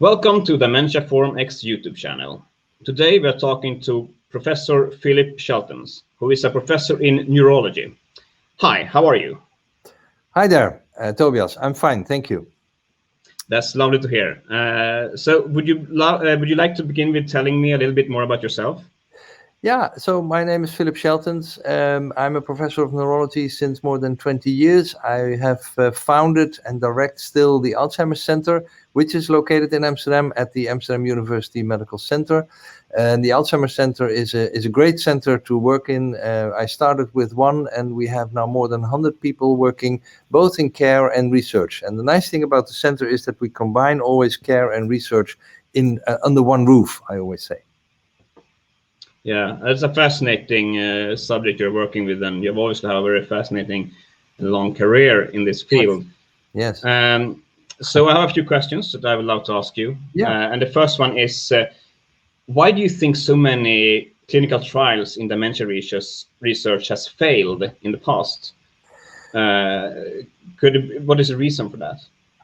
Welcome to Dementia Forum X YouTube channel. Today we're talking to Professor Philip Scheltens, who is a professor in neurology. Hi, how are you? Hi there, Tobias. I'm fine, thank you. That's lovely to hear. So would you like to begin with telling me a little bit more about yourself? Yeah, so my name is Philip Scheltens. I'm a professor of neurology since more than 20 years. I have founded and direct still the Alzheimer Centre, which is located in Amsterdam at the Amsterdam University Medical Center. And the Alzheimer Centre is a great center to work in. I started with one, and we have now more than 100 people working both in care and research. And the nice thing about the center is that we combine always care and research in under one roof, I always say. Yeah, it's a fascinating subject you're working with, and you've obviously had a very fascinating long career in this field. Yes. So I have a few questions that I would love to ask you. Yeah. And the first one is, why do you think so many clinical trials in dementia research has failed in the past? What is the reason for that?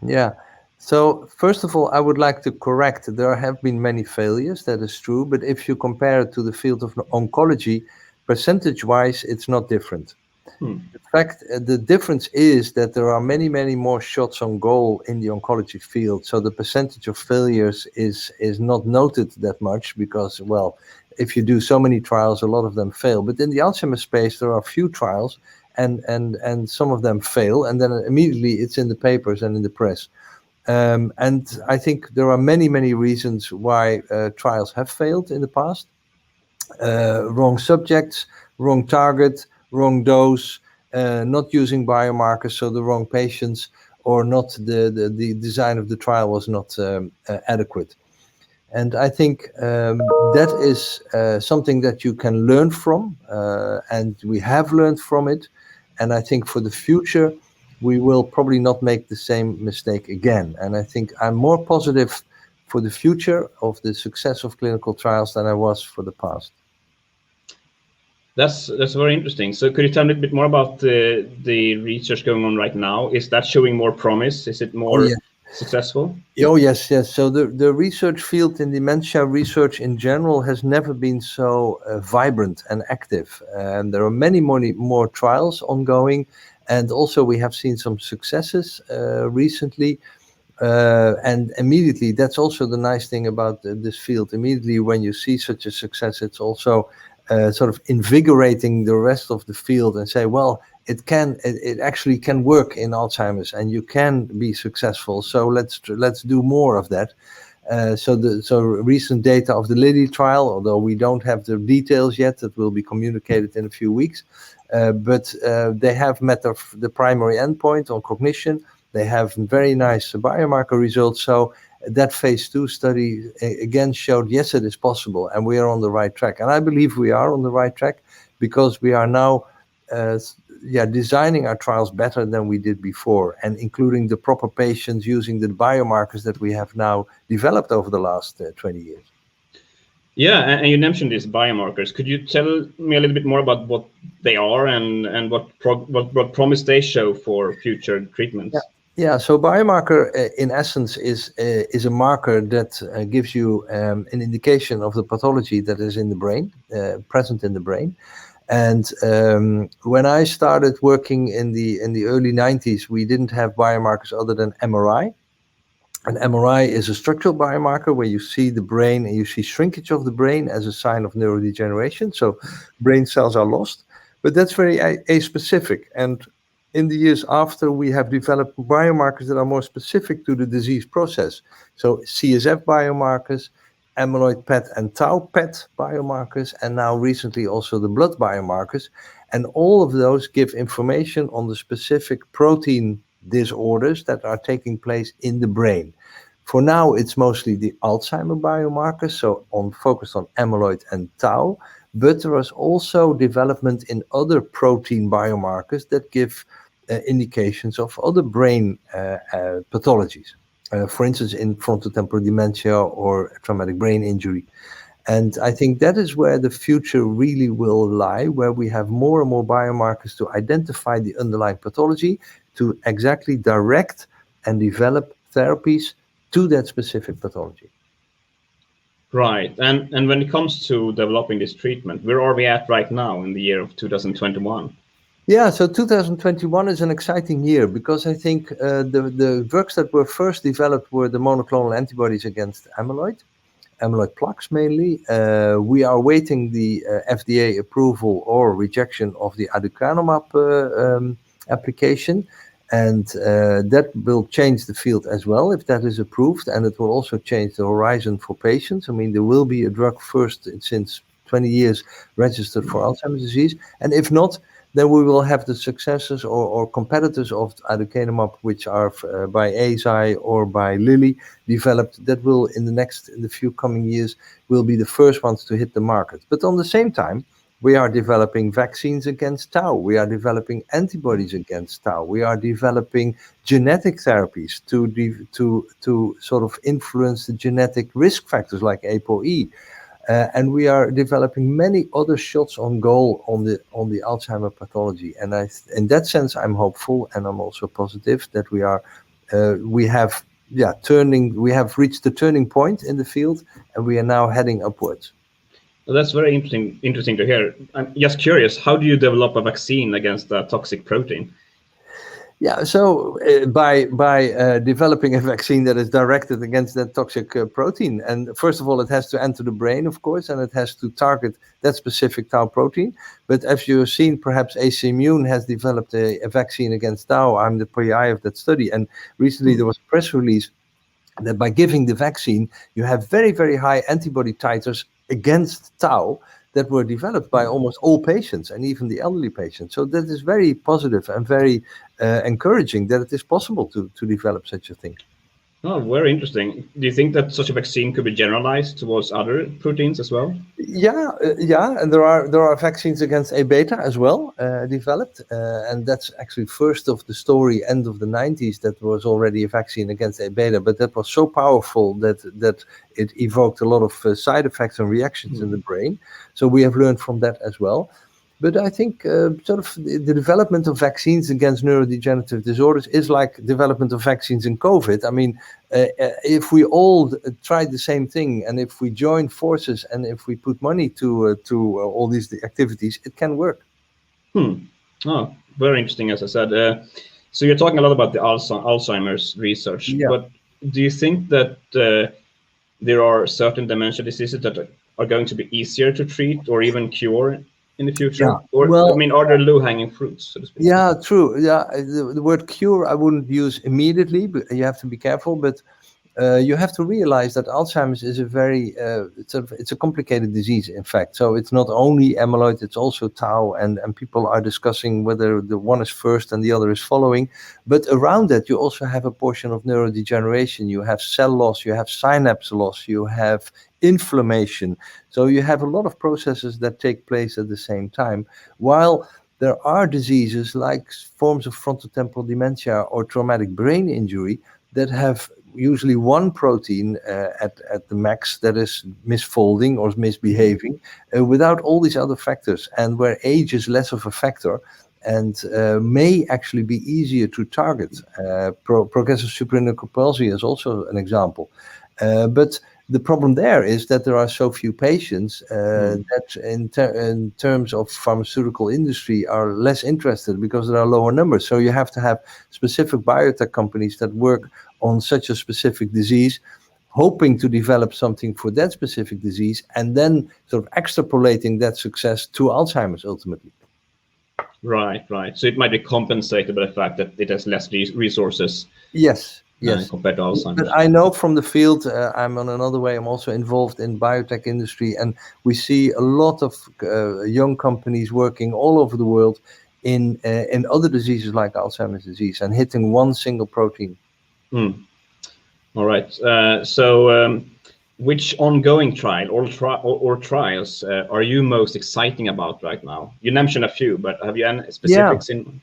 Yeah. So first of all, I would like to correct, there have been many failures, that is true, but if you compare it to the field of oncology, percentage-wise, it's not different. In fact, the difference is that there are many, many more shots on goal in the oncology field. So the percentage of failures is not noted that much because, well, if you do so many trials, a lot of them fail. But in the Alzheimer's space, there are few trials and some of them fail, and then immediately it's in the papers and in the press. And I think there are many, many reasons why trials have failed in the past. Wrong subjects, wrong target, wrong dose, not using biomarkers, so the wrong patients, or not the design of the trial was not adequate. And I think that is something that you can learn from, and we have learned from it. And I think for the future, we will probably not make the same mistake again. And I think I'm more positive for the future of the success of clinical trials than I was for the past. That's very interesting. So could you tell me a bit more about the research going on right now? Is that showing more promise? Is it more successful? Oh, yes. So the research field in dementia research in general has never been so vibrant and active. And there are many more trials ongoing. And also we have seen some successes recently. And immediately, that's also the nice thing about this field. Immediately when you see such a success, it's also sort of invigorating the rest of the field and say, well, it actually can work in Alzheimer's and you can be successful. So let's do more of that. So recent data of the Lily trial, although we don't have the details yet, that will be communicated in a few weeks. But they have met the primary endpoint on cognition. They have very nice biomarker results. So that phase 2 study again showed, yes, it is possible, and we are on the right track. And I believe we are on the right track because we are now designing our trials better than we did before, and including the proper patients using the biomarkers that we have now developed over the last 20 years. Yeah, and you mentioned these biomarkers. Could you tell me a little bit more about what they are and what promise they show for future treatments? Yeah, so biomarker in essence is a marker that gives you an indication of the pathology that is in the brain, present in the brain. And when I started working in the early 90s, we didn't have biomarkers other than MRI. And MRI is a structural biomarker where you see the brain and you see shrinkage of the brain as a sign of neurodegeneration. So brain cells are lost, but that's very aspecific. And in the years after, we have developed biomarkers that are more specific to the disease process. So CSF biomarkers, amyloid PET and tau PET biomarkers, and now recently also the blood biomarkers. And all of those give information on the specific protein disorders that are taking place in the brain. For now, it's mostly the Alzheimer biomarkers, so focused on amyloid and tau, but there is also development in other protein biomarkers that give indications of other brain pathologies. For instance, in frontotemporal dementia or traumatic brain injury. And I think that is where the future really will lie, where we have more and more biomarkers to identify the underlying pathology, to exactly direct and develop therapies to that specific pathology. Right. And when it comes to developing this treatment, where are we at right now in the year of 2021? Yeah, so 2021 is an exciting year because I think the drugs that were first developed were the monoclonal antibodies against amyloid plaques mainly. We are waiting the FDA approval or rejection of the aducanumab application, and that will change the field as well if that is approved, and it will also change the horizon for patients. I mean, there will be a drug first since 20 years registered for Alzheimer's disease, and if not, then we will have the successors or competitors of aducanumab, which are by Eisai or by Lilly developed, that will in the few coming years will be the first ones to hit the market. But on the same time, we are developing vaccines against tau. We are developing antibodies against tau. We are developing genetic therapies to sort of influence the genetic risk factors like ApoE. And we are developing many other shots on goal on the Alzheimer pathology. And in that sense, I'm hopeful, and I'm also positive that we have reached the turning point in the field, and we are now heading upwards. Well, that's very interesting to hear. I'm just curious, how do you develop a vaccine against a toxic protein? Yeah, so by developing a vaccine that is directed against that toxic protein. And first of all, it has to enter the brain, of course, and it has to target that specific tau protein. But as you've seen, perhaps AC Immune has developed a vaccine against tau. I'm the PI of that study. And recently there was a press release that by giving the vaccine, you have very, very high antibody titers against tau that were developed by almost all patients and even the elderly patients. So that is very positive and very encouraging that it is possible to develop such a thing. Oh, very interesting. Do you think that such a vaccine could be generalized towards other proteins as well? Yeah, and there are vaccines against A beta as well developed, and that's actually first of the story, end of the 90s, that was already a vaccine against A beta, but that was so powerful that it evoked a lot of side effects and reactions in the brain. So we have learned from that as well. But I think sort of the development of vaccines against neurodegenerative disorders is like development of vaccines in COVID. I mean, if we all tried the same thing, and if we join forces, and if we put money to all these activities, it can work. Oh, very interesting, as I said. So you're talking a lot about the Alzheimer's research, but do you think that there are certain dementia diseases that are going to be easier to treat or even cure in the future? Yeah. Or, well, I mean, are there low-hanging fruits, so to speak? Yeah, true. Yeah, the word cure I wouldn't use immediately, but you have to be careful. But you have to realize that Alzheimer's is a very it's a complicated disease, in fact. So it's not only amyloid, it's also tau, and people are discussing whether the one is first and the other is following. But around that, you also have a portion of neurodegeneration. You have cell loss, you have synapse loss, you have inflammation. So you have a lot of processes that take place at the same time, while there are diseases like forms of frontotemporal dementia or traumatic brain injury that have usually one protein at the max that is misfolding or misbehaving without all these other factors, and where age is less of a factor and may actually be easier to target. Progressive supranuclear palsy is also an example. But the problem there is that there are so few patients that in terms of pharmaceutical industry are less interested because there are lower numbers. So you have to have specific biotech companies that work on such a specific disease, hoping to develop something for that specific disease, and then sort of extrapolating that success to Alzheimer's ultimately. Right. So it might be compensated by the fact that it has less resources. Yes. Compared to Alzheimer's. But I know from the field, I'm on another way, I'm also involved in biotech industry, and we see a lot of young companies working all over the world in other diseases like Alzheimer's disease and hitting one single protein. All right. So which ongoing trial or trials are you most exciting about right now? You mentioned a few, but have you any specifics in?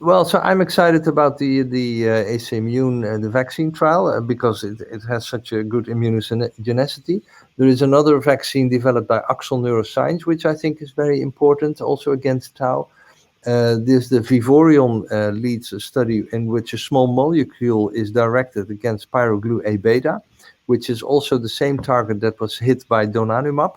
Well, so I'm excited about the AC Immune, the vaccine trial, because it has such a good immunogenicity. There is another vaccine developed by Axel Neuroscience, which I think is very important, also against tau. The Vivorion leads a study in which a small molecule is directed against pyroglu A beta, which is also the same target that was hit by donanemab.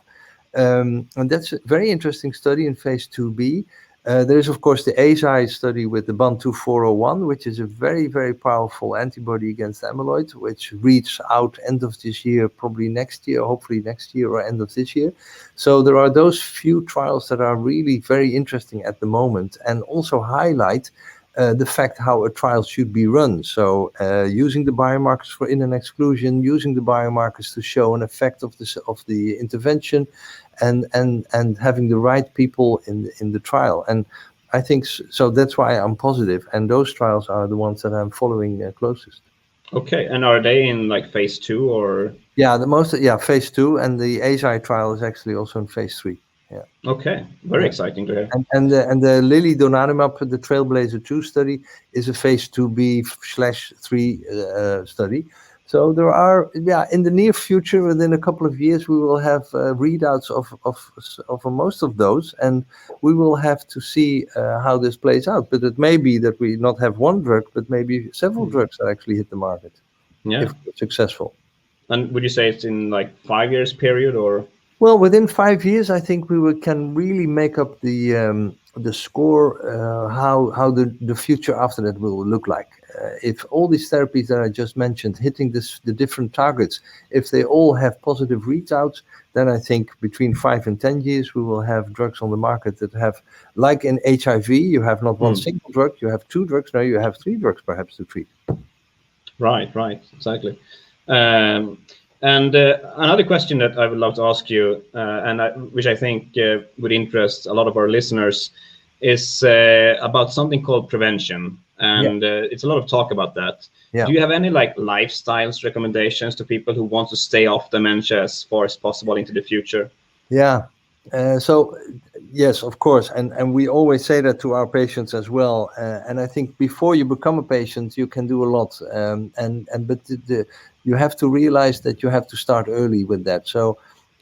And that's a very interesting study in phase 2b. There is, of course, the ASI study with the BAN2401, which is a very, very powerful antibody against amyloid, which reads out end of this year, probably next year, hopefully next year or end of this year. So there are those few trials that are really very interesting at the moment and also highlight the fact how a trial should be run. So using the biomarkers for in and exclusion, using the biomarkers to show an effect of the intervention, and having the right people in the trial. And I think so that's why I'm positive. And those trials are the ones that I'm following closest. Okay, and are they in like phase 2 or? Yeah, phase 2, and the ASI trial is actually also in phase 3. Yeah. Okay, very exciting to hear. And the Lilly donanemab, the Trailblazer 2 study, is a phase 2b/3 study. So there are, in the near future, within a couple of years, we will have readouts of most of those, and we will have to see how this plays out. But it may be that we not have one drug, but maybe several drugs that actually hit the market, if successful. And would you say it's in like 5 years period or? Well, within 5 years, I think can really make up the score, how the future after that will look like. If all these therapies that I just mentioned, hitting the different targets, if they all have positive readouts, then I think between 5 and 10 years, we will have drugs on the market that have, like in HIV, you have not one single drug, you have 2 drugs, now you have 3 drugs perhaps to treat. Right, exactly. And another question that I would love to ask you, which I think would interest a lot of our listeners, is about something called prevention. And it's a lot of talk about that. Yeah. Do you have any like lifestyles recommendations to people who want to stay off dementia as far as possible into the future? Yeah. So yes, of course, and we always say that to our patients as well. And I think before you become a patient, you can do a lot. But you have to realize that you have to start early with that. So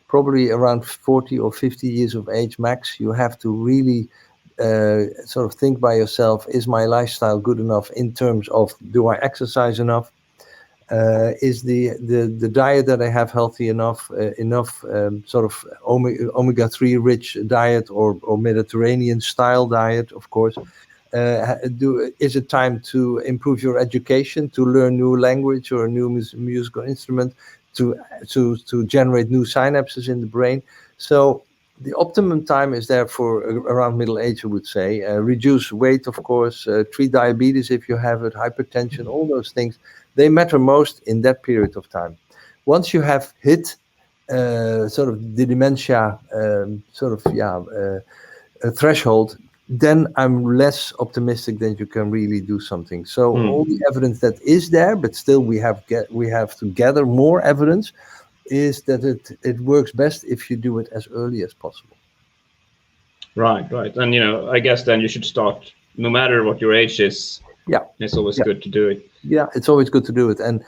probably around 40 or 50 years of age max, you have to really sort of think by yourself, is my lifestyle good enough in terms of, do I exercise enough? Is the diet that I have healthy enough, sort of omega-3 rich diet or Mediterranean style diet, of course. Is it time to improve your education, to learn new language or a new musical instrument, to generate new synapses in the brain? So the optimum time is there for around middle age, I would say. Reduce weight, of course, treat diabetes if you have it, hypertension, all those things. They matter most in that period of time. Once you have hit sort of the dementia threshold, then I'm less optimistic that you can really do something. So all the evidence that is there, but still we have to gather more evidence, is that it works best if you do it as early as possible. Right. And I guess then you should start no matter what your age is. Yeah, it's always good to do it. Yeah, it's always good to do it, and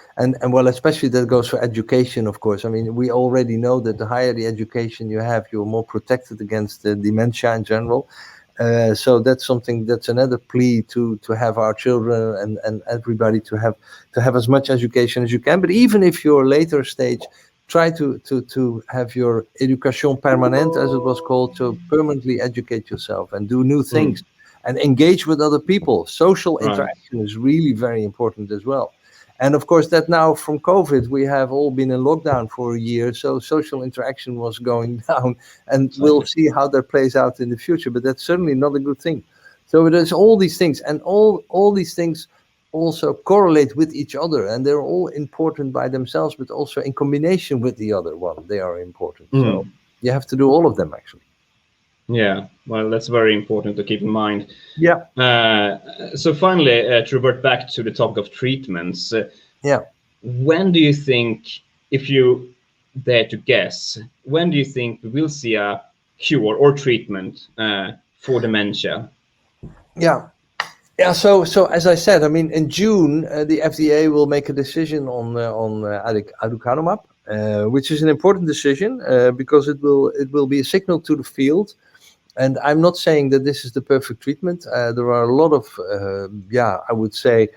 well, especially that goes for education, of course. I mean, we already know that the higher the education you have, you're more protected against dementia in general. So that's another plea to have our children and everybody to have as much education as you can. But even if you're later stage, try to have your education permanente, as it was called, to permanently educate yourself and do new things. And engage with other people. Social interaction is really very important as well. And of course, that now from COVID, we have all been in lockdown for a year. So social interaction was going down, and we'll see how that plays out in the future. But that's certainly not a good thing. So there's all these things, and all these things also correlate with each other. And they're all important by themselves, but also in combination with the other one, they are important. So you have to do all of them, actually. Yeah, well, that's very important to keep in mind. Yeah. So finally, to revert back to the topic of treatments. When do you think, if you dare to guess, when do you think we will see a cure or treatment for dementia? Yeah. So as I said, I mean, in June, the FDA will make a decision on aducanumab, which is an important decision because it will be a signal to the field And I'm not saying that this is the perfect treatment. There are a lot of, I would say,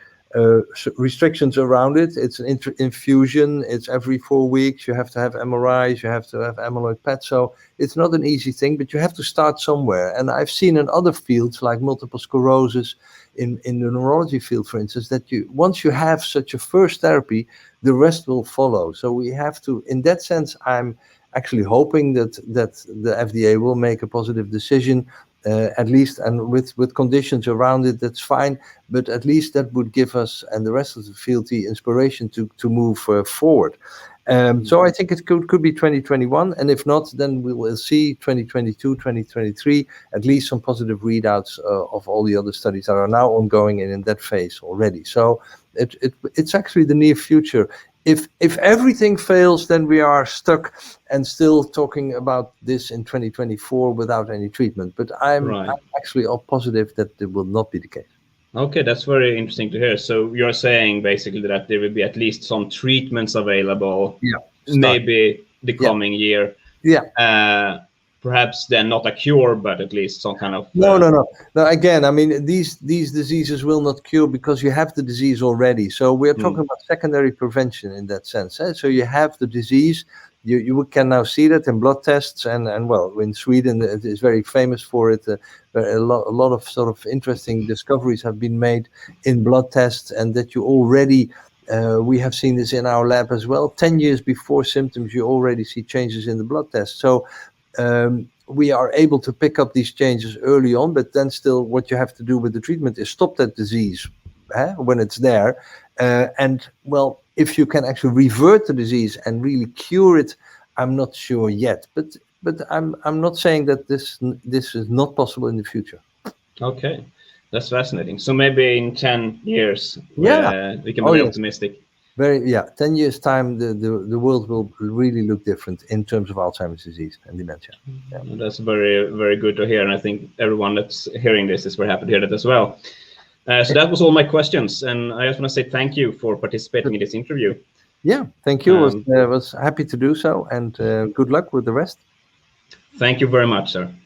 restrictions around it. It's an infusion. It's every 4 weeks. You have to have MRIs. You have to have amyloid PET. So it's not an easy thing, but you have to start somewhere. And I've seen in other fields like multiple sclerosis, in the neurology field, for instance, that once you have such a first therapy, the rest will follow. So we have to, in that sense, I'm actually hoping that the FDA will make a positive decision, at least, and with conditions around it, that's fine. But at least that would give us and the rest of the field the inspiration to move forward. So I think it could be 2021, and if not, then we will see 2022, 2023, at least some positive readouts of all the other studies that are now ongoing and in that phase already. So it's actually the near future. If everything fails, then we are stuck and still talking about this in 2024 without any treatment. But I'm actually all positive that it will not be the case. Okay, that's very interesting to hear. So you're saying basically that there will be at least some treatments available, maybe the coming year. Yeah. Perhaps then not a cure, but at least some kind of... No. Again, I mean, these diseases will not cure because you have the disease already. So we're talking about secondary prevention in that sense. So you have the disease. You can now see that in blood tests, and well, in Sweden it is very famous for it. A lot of sort of interesting discoveries have been made in blood tests, and that you already, we have seen this in our lab as well. 10 years before symptoms, you already see changes in the blood test. So we are able to pick up these changes early on, but then still what you have to do with the treatment is stop that disease when it's there. And well, if you can actually revert the disease and really cure it, I'm not sure yet. But I'm not saying that this is not possible in the future. Okay, that's fascinating. So maybe in 10 years, we can be optimistic. 10 years time, the world will really look different in terms of Alzheimer's disease and dementia. Yeah. That's very, very good to hear. And I think everyone that's hearing this is very happy to hear that as well. So that was all my questions. And I just want to say thank you for participating in this interview. Yeah, thank you. Was happy to do so. And good luck with the rest. Thank you very much, sir.